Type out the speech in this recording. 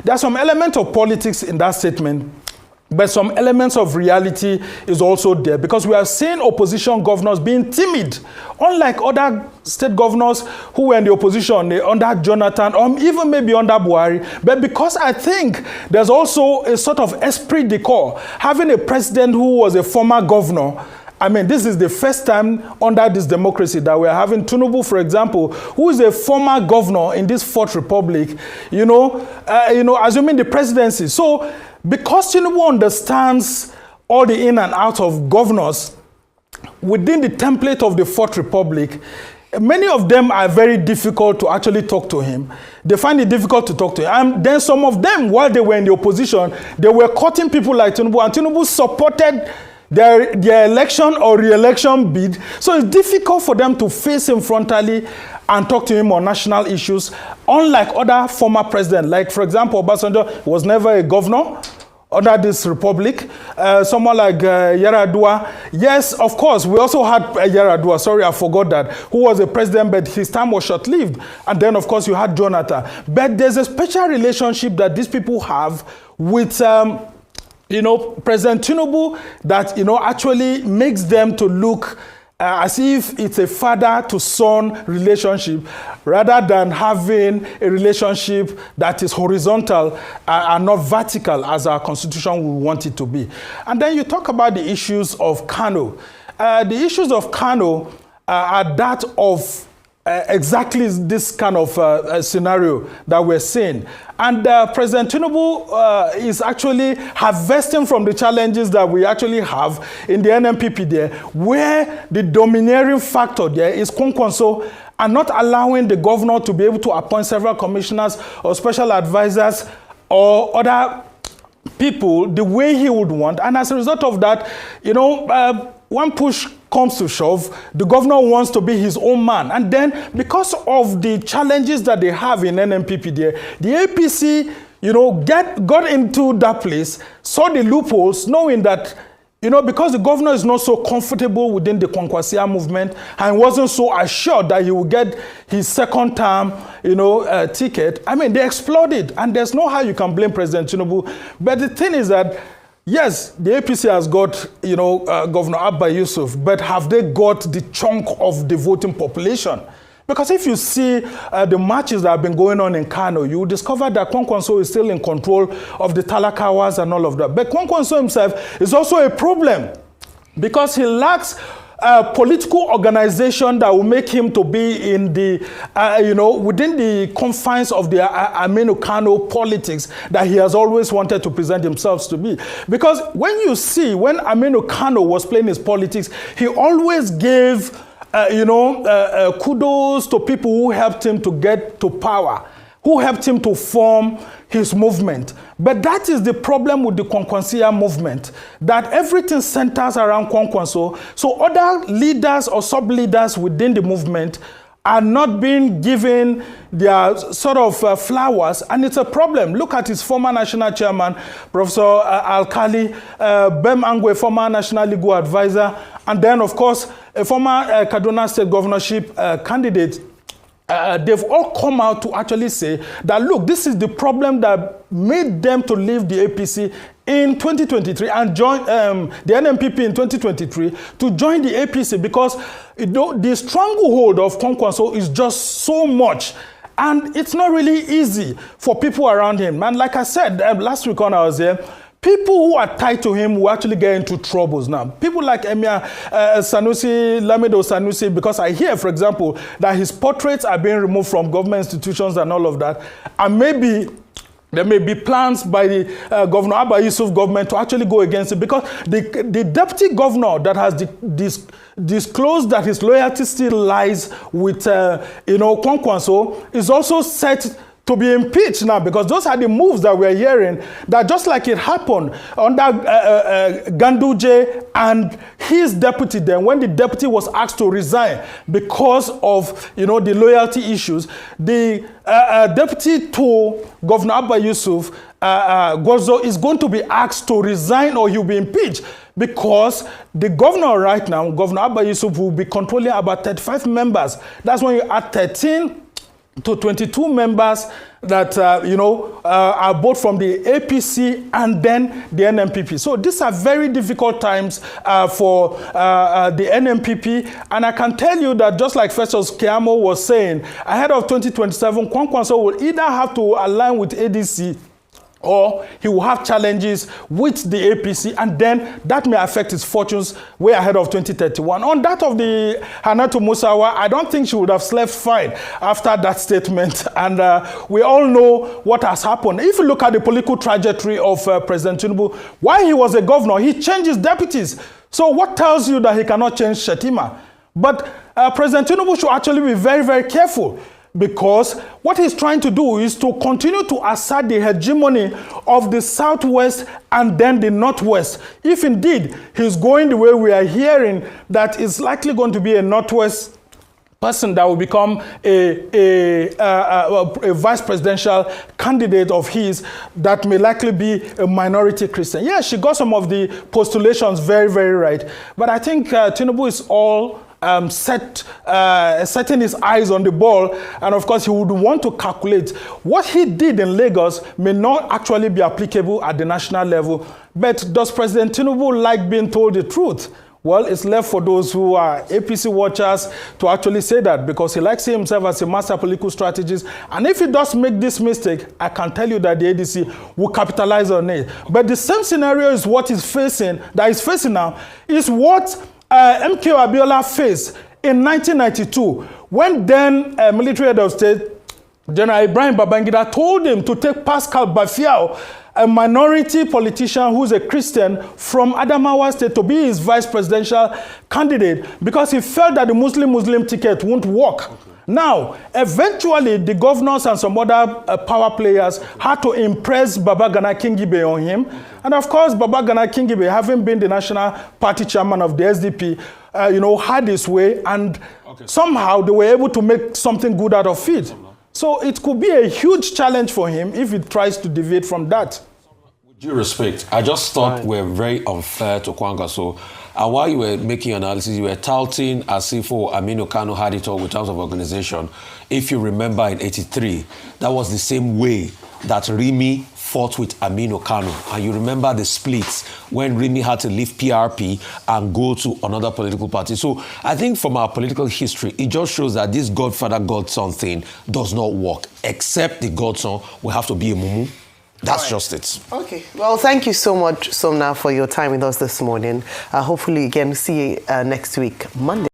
There's some element of politics in that statement, but some elements of reality is also there, because we are seeing opposition governors being timid, unlike other state governors who were in the opposition under Jonathan or even maybe under Buhari. But because I think there's also a sort of esprit de corps, having a president who was a former governor. I mean, this is the first time under this democracy that we're having Tinubu, for example, who is a former governor in this Fourth Republic, assuming the presidency. So, because Tinubu understands all the in and out of governors within the template of the Fourth Republic, many of them are very difficult to actually talk to him. They find it difficult to talk to him. And then some of them, while they were in the opposition, they were cutting people like Tinubu, and Tinubu supported their election or re-election bid. So it's difficult for them to face him frontally and talk to him on national issues, unlike other former presidents. Like, for example, Obasanjo was never a governor under this republic. Someone like Yar'Adua. Yes, of course, we also had Yar'Adua, sorry, I forgot that, who was a president, but his time was short-lived. And then, of course, you had Jonathan. But there's a special relationship that these people have with President Tinubu that, actually makes them to look as if it's a father-to-son relationship, rather than having a relationship that is horizontal and not vertical, as our constitution would want it to be. And then you talk about the issues of Kano. The issues of Kano are that of exactly this kind of scenario that we're seeing. And President Tinubu is actually harvesting from the challenges that we actually have in the NNPP there, where the domineering factor there is Kwankwaso, and not allowing the governor to be able to appoint several commissioners or special advisors or other people the way he would want. And as a result of that, one push comes to shove, the governor wants to be his own man. And then, because of the challenges that they have in NNPP there, the APC, got into that place, saw the loopholes, knowing that, because the governor is not so comfortable within the Kwankwasia movement and wasn't so assured that he would get his second term, ticket, I mean, they exploded. And there's no how you can blame President Tinubu. But the thing is that, yes, the APC has got, Governor Abba Yusuf, but have they got the chunk of the voting population? Because if you see the matches that have been going on in Kano, you will discover that Kwankwaso is still in control of the Talakawas and all of that. But Kwankwaso himself is also a problem, because he lacks a political organization that will make him to be in the, within the confines of the Aminu Kano politics that he has always wanted to present himself to be. Because when Aminu Kano was playing his politics, he always gave, kudos to people who helped him to get to power, who helped him to form his movement. But that is the problem with the Kwankwansia movement, that everything centers around Kwankwanso. So other leaders or sub-leaders within the movement are not being given their sort of flowers, and it's a problem. Look at his former national chairman, Professor Alkali, Bem Angwe, former national legal advisor, and then, of course, a former Kaduna State governorship candidate. They've all come out to actually say that, look, this is the problem that made them to leave the APC in 2023 and join the NNPP in 2023 to join the APC, because the stranglehold of Kwankwaso is just so much. And it's not really easy for people around him. And like I said, last week when I was there, people who are tied to him will actually get into troubles now. People like Emir Sanusi, Lamido Sanusi, because I hear, for example, that his portraits are being removed from government institutions and all of that. And maybe there may be plans by the Governor Abba Yusuf government to actually go against it, because the deputy governor that has disclosed that his loyalty still lies with, Kwankwaso is also set to be impeached now, because those are the moves that we're hearing, that just like it happened under Ganduje and his deputy then, when the deputy was asked to resign because of, the loyalty issues, the deputy to Governor Abba Yusuf, Gozo, is going to be asked to resign or he'll be impeached, because the governor right now, Governor Abba Yusuf, will be controlling about 35 members. That's when you add 13 to 22 members that, are both from the APC and then the NMPP. So these are very difficult times for the NMPP. And I can tell you that just like Festus Keyamo was saying, ahead of 2027, Kwankwaso will either have to align with ADC or he will have challenges with the APC, and then that may affect his fortunes way ahead of 2031. On that of the Hannatu Musawa, I don't think she would have slept fine after that statement, and we all know what has happened. If you look at the political trajectory of President Tinubu, while he was a governor, he changed his deputies. So what tells you that he cannot change Shettima? But President Tinubu should actually be very, very careful, because what he's trying to do is to continue to assert the hegemony of the Southwest and then the Northwest. If indeed he's going the way we are hearing, that is likely going to be a Northwest person that will become a vice presidential candidate of his, that may likely be a minority Christian. Yeah, she got some of the postulations very, very right. But I think Tinubu is all setting his eyes on the ball, and of course he would want to calculate what he did in Lagos may not actually be applicable at the national level. But does President Tinubu like being told the truth? Well, it's left for those who are APC watchers to actually say that, because he likes himself as a master political strategist. And if he does make this mistake, I can tell you that the ADC will capitalize on it. But the same scenario is what he's facing now, is what MK Abiola faced in 1992, when then military head of state, General Ibrahim Babangida, told him to take Pascal Bafiao, a minority politician who's a Christian from Adamawa State, to be his vice presidential candidate, because he felt that the Muslim ticket won't work. Okay. Now, eventually, the governors and some other power players had to impress Baba Gana Kingibe on him. Okay. And of course, Baba Gana Kingibe, having been the national party chairman of the SDP, had his way, and somehow they were able to make something good out of it. So it could be a huge challenge for him if he tries to deviate from that. With due respect, I just thought we're very unfair to Kwankwaso. And while you were making analysis, you were touting as if Aminu Kano had it all in terms of organization. If you remember in '83, that was the same way that Rimi fought with Aminu Kano. And you remember the splits when Rimi had to leave PRP and go to another political party. So I think from our political history, it just shows that this godfather, godson thing does not work, except the godson will have to be a mumu. That's just it. Okay. Well, thank you so much, Somna, for your time with us this morning. Hopefully, again, see you next week, Monday.